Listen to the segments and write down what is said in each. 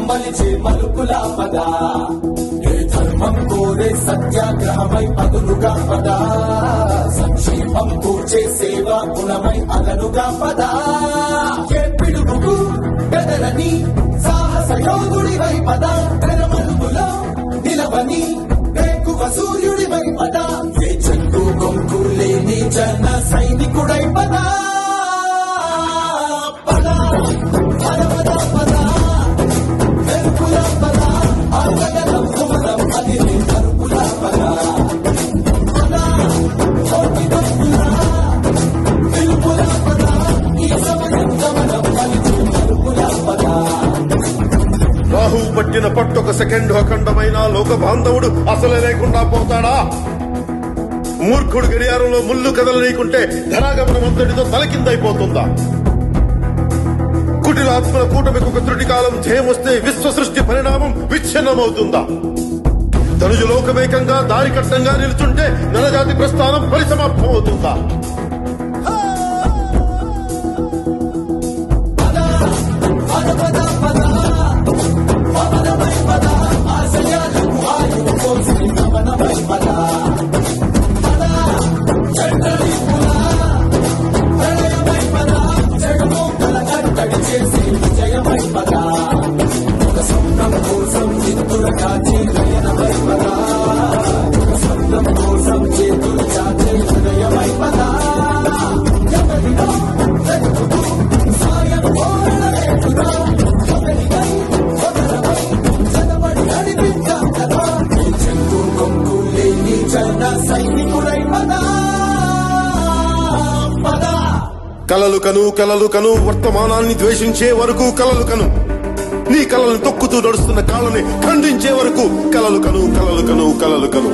మలిచే మలుపులా పదా ఏ ధర్మం కోరే సత్యాగ్రహమై పదులుగా పదా సంక్షేమం కూర్చే సేవా గుణమై అదనుగా పదా ఏ పిడుగుకు బెదరని సాహస యోధుడివై పదా తెరమలుగులో నిలవని రేకువ సూర్యుడివై పదా ఏ చెట్టు కొంకు లేని జన సైనికుడై పదా పదా పద పద వెలుపుల పద ఆగగలం కుమరం అది కరుపుల పద పద కోటి దొక్కుల వెలుపుల పద ఈ సమయం గమనం అది కరుపుల పద రాహు పట్టిన పట్టొక సెకండ్ అఖండమైన లోక బాంధవుడు అసలే లేకుండా పోతాడా? మూర్ఖుడు గడియారంలో ముళ్ళు కదలనీకుంటే ధనాగమనం అంతటితో తలకిందైపోతుందా? కుటిలాత్మల కూటమికి ఒక త్రుటి కాలం జయమొస్తే విశ్వ సృష్టి పరిణామం విచ్ఛిన్నమవుతుందా? ధనుజు లోకమేకంగా దారి కట్టంగా నిలుచుంటే నలజాతి ప్రస్థానం పరిసమాప్తం అవుతుందా? కలలు కను వర్తమానాన్ని ద్వేషించే వరకు కలలు కను, నీ కలలను తొక్కుతూ నడుస్తున్న కాళ్ళని ఖండించే వరకు కలలు కను కలలు కను కలలు కను.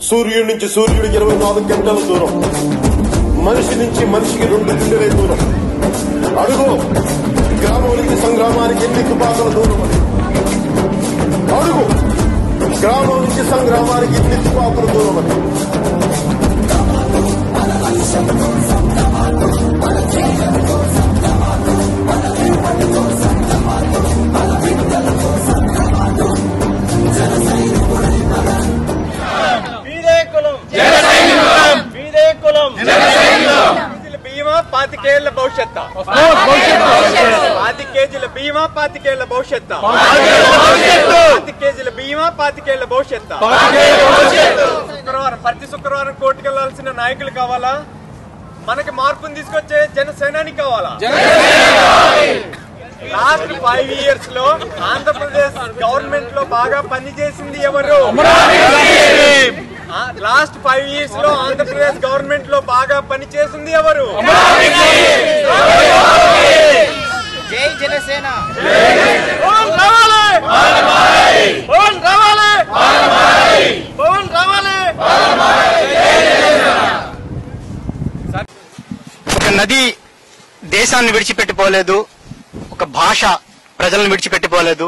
సూర్యుడి నుంచి సూర్యుడు 24 గంటల దూరం, మనిషి నుంచి మనిషికి 2 గుండెలే దూరం. అడుగు గ్రామానికి సంగ్రామానికి ఎన్ని తుపాకుల దూరం అని. అడుగు గ్రామం నుంచి సంగ్రామానికి ఎన్ని తుపాకుల దూరం అని. బీమా 5 కేళ్ల భవిష్యత్తు, 5 కేజీల బీమా 5 కేళ్ల భవిష్యత్తు, 5 కేజీల బీమా 5 కేళ్ల భవిష్యత్తు. ప్రతి శుక్రవారం కోర్టుకు వెళ్లాల్సిన నాయకులు కావాలా? మనకి మార్పును తీసుకొచ్చే జనసేనాని కావాలా? లాస్ట్ 5 years లో ఆంధ్రప్రదేశ్ గవర్నమెంట్ లో బాగా పనిచేసింది ఎవరు? లాస్ట్ 5 years లో ఆంధ్రప్రదేశ్ గవర్నమెంట్ లో బాగా పనిచేసింది ఎవరు? జై జనసేన. ఒక నది దేశాన్ని విడిచిపెట్టిపోలేదు, ఒక భాష ప్రజలను విడిచిపెట్టిపోలేదు,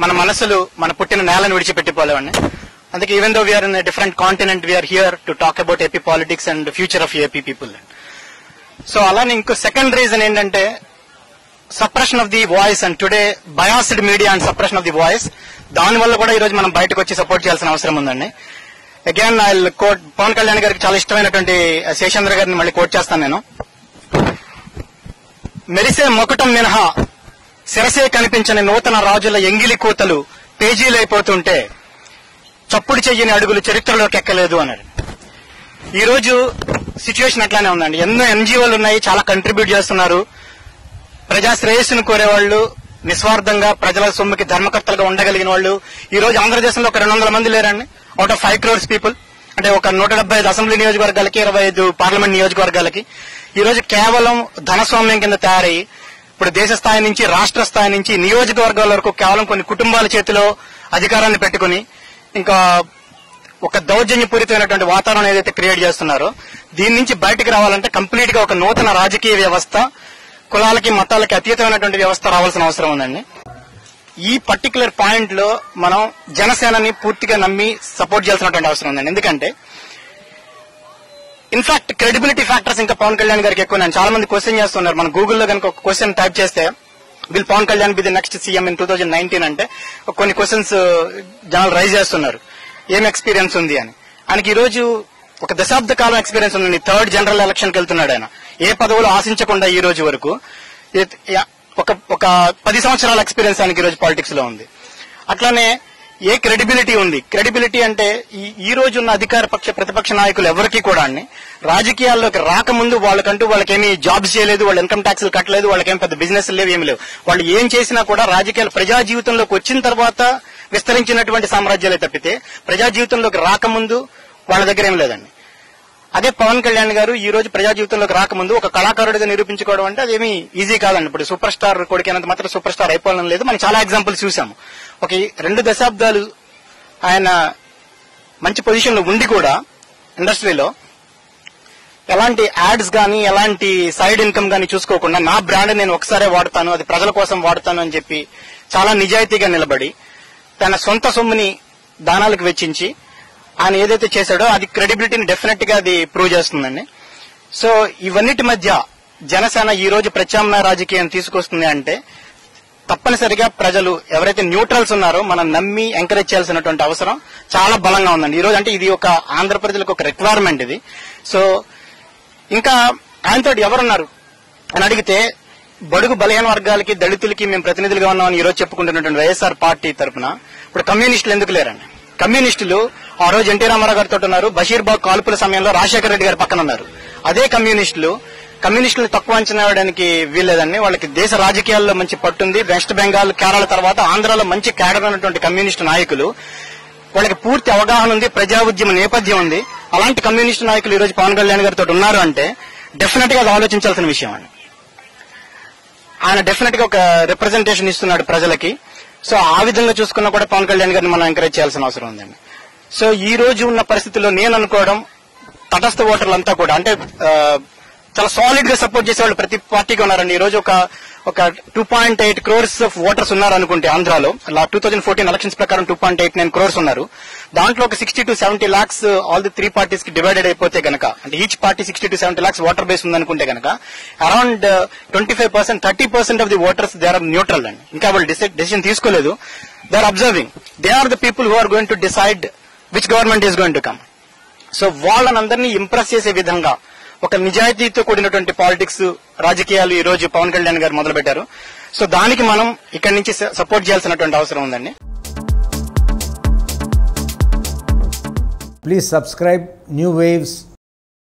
మన మనసులు మన పుట్టిన నేలను విడిచిపెట్టిపోలేవండి. అందుకే even though we're in a different continent, we're here to talk about AP politics and future of AP people. So అలానే ఇంకో సెకండ్ రీజన్ ఏంటంటే suppression of the voice, and today biased media and suppression of the voice. దానివల్ల కూడా ఈ రోజు మనం బయటకు వచ్చి సపోర్ట్ చేయాల్సిన అవసరం ఉందండి. Again I quote Pawan Kalyan గారికి చాలా ఇష్టమైనటువంటి శేషేంద్ర గారిని మళ్ళీ కోట్ చేస్తాను నేను. మెరిసే మొకటం మినహా శిరసే కనిపించని నూతన రాజుల ఎంగిలి కూతలు పేజీలైపోతుంటే చప్పుడు చెయ్యని అడుగులు చరిత్రలోకి ఎక్కలేదు అన్నాడు. ఈ రోజు సిచ్యువేషన్ అట్లానే ఉందండి. ఎన్నో ఎన్జిఓలు ఉన్నాయి, చాలా కంట్రిబ్యూట్ చేస్తున్నారు. ప్రజా శ్రేయస్సును కోరేవాళ్ళు, నిస్వార్థంగా ప్రజల సొమ్ముకి ధర్మకర్తలుగా ఉండగలిగిన వాళ్ళు ఈ రోజు ఆంధ్రదేశంలో ఒక 200 మంది లేరండి, అవుట్ ఆఫ్ 5 crores పీపుల్. అంటే ఒక 175 అసెంబ్లీ నియోజకవర్గాలకి, 25 పార్లమెంట్ నియోజకవర్గాలకి ఈ రోజు కేవలం ధనస్వామ్యం కింద తయారయ్యి ఇప్పుడు దేశ స్థాయి నుంచి, రాష్ట్ర స్థాయి నుంచి, నియోజకవర్గాల వరకు కేవలం కొన్ని కుటుంబాల చేతిలో అధికారాన్ని పెట్టుకుని ఇంకా ఒక దౌర్జన్యపూరితమైనటువంటి వాతావరణం ఏదైతే క్రియేట్ చేస్తున్నారో దీని నుంచి బయటకు రావాలంటే కంప్లీట్ గా ఒక నూతన రాజకీయ వ్యవస్థ, కులాలకి మతాలకి అతీతమైనటువంటి వ్యవస్థ రావాల్సిన అవసరం ఉందండి. ఈ పర్టికులర్ పాయింట్ లో మనం జనసేనని పూర్తిగా నమ్మి సపోర్ట్ చేయాల్సినటువంటి అవసరం ఉందండి. ఎందుకంటే ఇన్ఫాక్ట్ క్రెడిబిలిటీ ఫ్యాక్టర్స్ ఇంకా పవన్ కళ్యాణ్ గారికి ఎక్కువ. చాలా మంది క్వశ్చన్ చేస్తున్నారు. మనం గూగుల్లో కనుక ఒక క్వశ్చన్ టైప్ చేస్తే will Pawan Kalyan be the next CM in 2019 అంటే కొన్ని క్వశ్చన్స్ జనాలు రైజ్ చేస్తున్నారు. ఏం ఎక్స్పీరియన్స్ ఉంది అని. ఆయనకి ఈ రోజు ఒక దశాబ్ద కాలం ఎక్స్పీరియన్స్ ఉందండి. 3rd జనరల్ ఎలక్షన్ కి వెళ్తున్నాడు ఆయన. ఏ పదవులు ఆశించకుండా ఈ రోజు వరకు ఒక 10 సంవత్సరాల ఎక్స్పీరియన్స్ ఆయనకి ఈ రోజు పాలిటిక్స్ లో ఉంది. అట్లానే ఏ క్రెడిబిలిటీ ఉంది. క్రెడిబిలిటీ అంటే ఈ రోజు ఉన్న అధికార పక్ష ప్రతిపక్ష నాయకులు ఎవరికి కూడా రాజకీయాల్లోకి రాకముందు వాళ్ళకేమీ జాబ్స్ చేయలేదు, వాళ్ళు ఇన్కమ్ ట్యాక్స్లు కట్టలేదు, వాళ్ళకేం పెద్ద బిజినెస్ లేవు, ఏమి లేవు. వాళ్ళు ఏం చేసినా కూడా రాజకీయాలు ప్రజా జీవితంలోకి వచ్చిన తర్వాత విస్తరించినటువంటి సామ్రాజ్యాలే తప్పితే ప్రజా జీవితంలోకి రాకముందు వాళ్ళ దగ్గర ఏం లేదండి. అదే పవన్ కళ్యాణ్ గారు ఈ రోజు ప్రజా జీవితంలోకి రాకముందు ఒక కళాకారుడిగా నిరూపించుకోవడం అంటే అదేమీ ఈజీ కాదండి. ఇప్పుడు సూపర్ స్టార్ కొడుకైనంత మాత్రం సూపర్ స్టార్ అయిపోవడం లేదు. మనం చాలా ఎగ్జాంపుల్స్ చూసాము. ఒక 2 దశాబ్దాలు ఆయన మంచి పొజిషన్ లో ఉండి కూడా ఇండస్ట్రీలో ఎలాంటి యాడ్స్ గానీ, ఎలాంటి సైడ్ ఇన్కమ్ గానీ చూసుకోకుండా నా బ్రాండ్ నేను ఒకసారే వాడతాను, అది ప్రజల కోసం వాడతాను అని చెప్పి చాలా నిజాయితీగా నిలబడి తన సొంత సొమ్ముని దానాలకు వెచ్చించి ఆయన ఏదైతే చేశాడో అది క్రెడిబిలిటీని డెఫినెట్ గా అది ప్రూవ్ చేస్తుందండి. సో ఇవన్నిటి మధ్య జనసేన ఈ రోజు ప్రత్యామ్నాయ రాజకీయం తీసుకొస్తుంది అంటే తప్పనిసరిగా ప్రజలు ఎవరైతే న్యూట్రల్స్ ఉన్నారో మనం నమ్మి ఎంకరేజ్ చేయాల్సినటువంటి అవసరం చాలా బలంగా ఉందండి ఈ రోజు. అంటే ఇది ఒక ఆంధ్ర ప్రజలకు ఒక రిక్వైర్మెంట్ ఇది. సో ఇంకా ఆయనతో ఎవరున్నారు అని అడిగితే బడుగు బలహీన వర్గాలకి, దళితులకి మేము ప్రతినిధులుగా ఉన్నామని ఈ రోజు చెప్పుకుంటున్నటువంటి వైఎస్ఆర్ పార్టీ తరఫున ఇప్పుడు కమ్యూనిస్టులు ఎందుకు లేరండి? కమ్యూనిస్టులు ఆ రోజు ఎన్టీ రామారావు గారితో ఉన్నారు, బషీర్బాగ్ కాల్పుల సమయంలో రాజశేఖర రెడ్డి గారి పక్కన ఉన్నారు. అదే కమ్యూనిస్టులను తక్కువ అంచనా వేయడానికి వీల్లేదండి. వాళ్ళకి దేశ రాజకీయాల్లో మంచి పట్టుంది. వెస్ట్ బెంగాల్, కేరళ తర్వాత ఆంధ్రాలో మంచి క్యాడర్ ఉన్నటువంటి కమ్యూనిస్టు నాయకులు, వాళ్ళకి పూర్తి అవగాహన ఉంది, ప్రజా ఉద్యమ నేపథ్యం ఉంది. అలాంటి కమ్యూనిస్టు నాయకులు ఈ రోజు పవన్ కళ్యాణ్ గారితో ఉన్నారు అంటే డెఫినెట్ గా అది ఆలోచించాల్సిన విషయం అండి. ఆయన డెఫినెట్ గా ఒక రిప్రజెంటేషన్ ఇస్తున్నాడు ప్రజలకి. సో ఆ విధంగా చూసుకున్నా కూడా పవన్ కళ్యాణ్ గారిని మనం ఎంకరేజ్ చేయాల్సిన అవసరం ఉందండి. సో ఈ రోజు ఉన్న పరిస్థితుల్లో నేను అనుకోవడం తటస్థ ఓటర్లంతా కూడా అంటే చాలా సాలిడ్ గా సపోర్ట్ చేసేవాళ్ళు ప్రతి పార్టీకి ఉన్నారండి. ఈ రోజు ఒక 2.8 crores ఆఫ్ ఓటర్స్ ఉన్నారు అనుకుంటే ఆంధ్రాలో 2014 ఎలక్షన్స్ ప్రకారం 2.89 crores ఉన్నారు. దాంట్లో ఒక 60 to 70 lakhs all the 3 parties కి డివైడెడ్ అయిపోతే గనక, అంటే each party 60 to 70 lakhs voter base ఉందనుకుంటే గనక around 25%, 30% of the voters they are neutral అండి. ఇంకా వాళ్ళు డెసిషన్ తీసుకోలేదు. They are observing. They are the people who are going to decide which government is going to come. So వాళ్ళనందరినీ impress చేసే విధంగా ఒక నిజాయితీతో కూడినటువంటి పాలిటిక్స్, రాజకీయాలు ఈ రోజు పవన్ కళ్యాణ్ గారు మొదలు పెట్టారు. సో దానికి మనం ఇక్కడి నుంచి సపోర్ట్ చేయాల్సినటువంటి అవసరం ఉందండి. Please subscribe New Waves